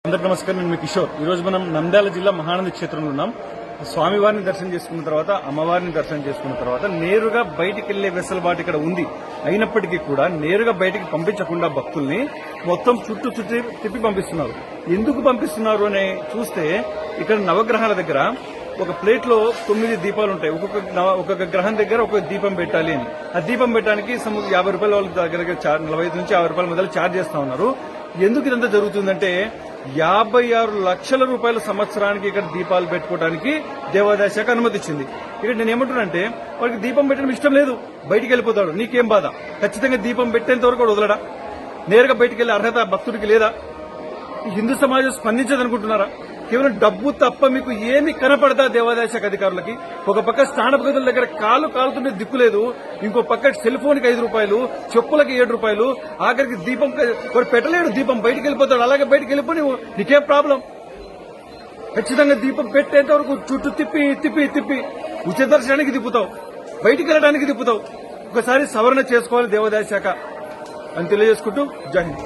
అందరికీ నమస్కారం. నేను మీ కిషోర్. ఈ రోజు మనం నంద్యాల జిల్లా మహానంది క్షేత్రంలో ఉన్నాం. స్వామివారిని దర్శనం చేసుకున్న తర్వాత, అమ్మవారిని దర్శనం చేసుకున్న తర్వాత నేరుగా బయటికి వెళ్లే వెసులుబాటు ఇక్కడ ఉంది. అయినప్పటికీ కూడా నేరుగా బయటికి పంపించకుండా భక్తుల్ని మొత్తం చుట్టూ తిప్పి పంపిస్తున్నారు. ఎందుకు పంపిస్తున్నారు అని చూస్తే ఇక్కడ నవగ్రహాల దగ్గర ఒక ప్లేట్ లో 9 దీపాలు ఉంటాయి. ఒక్కొక్క గ్రహం దగ్గర ఒక దీపం పెట్టాలి అని. ఆ దీపం పెట్టడానికి 50 రూపాయల వాళ్ళ దగ్గర 45 నుంచి 50 రూపాయల మధ్యలో ఛార్జ్ చేస్తా ఉన్నారు. ఎందుకు ఇదంతా జరుగుతుందంటే 56 లక్షల రూపాయల సంవత్సరానికి ఇక్కడ దీపాలు పెట్టుకోవడానికి దేవాదాయ శాఖ అనుమతి ఇచ్చింది. ఇక్కడ నేను ఏమంటున్నానంటే వాడికి దీపం పెట్టడం ఇష్టం లేదు, బయటికి వెళ్ళిపోతాడు. నీకేం బాధ? ఖచ్చితంగా దీపం పెట్టేంత వరకు వాడు వదలడా? నేరుగా బయటికి వెళ్లే అర్హత భక్తుడికి లేదా? హిందూ సమాజం స్పందించదనుకుంటున్నారా? కేవలం డబ్బు తప్ప మీకు ఏమి కనపడదా దేవాదాయ శాఖ అధికారులకి? ఒక పక్క స్నానపు గదుల దగ్గర కాలు కాలుతుంటే దిక్కులేదు, ఇంకో పక్క సెల్ ఫోన్ కి 5 రూపాయలు, చెప్పులకి 7 రూపాయలు, ఆఖరికి దీపం వాడు పెట్టలేడు, దీపం బయటికి వెళ్ళిపోతాడు. అలాగే బయటికి వెళ్ళిపోయి నీకేం ప్రాబ్లం? ఖచ్చితంగా దీపం పెట్టేంత వరకు చుట్టూ తిప్పి తిప్పి తిప్పి ఉచిత దర్శనానికి తిప్పుతావు, బయటికి వెళ్ళడానికి తిప్పుతావు. ఒకసారి సవరణ చేసుకోవాలి దేవాదాయ శాఖ అని తెలియజేసుకుంటూ జై హింద్.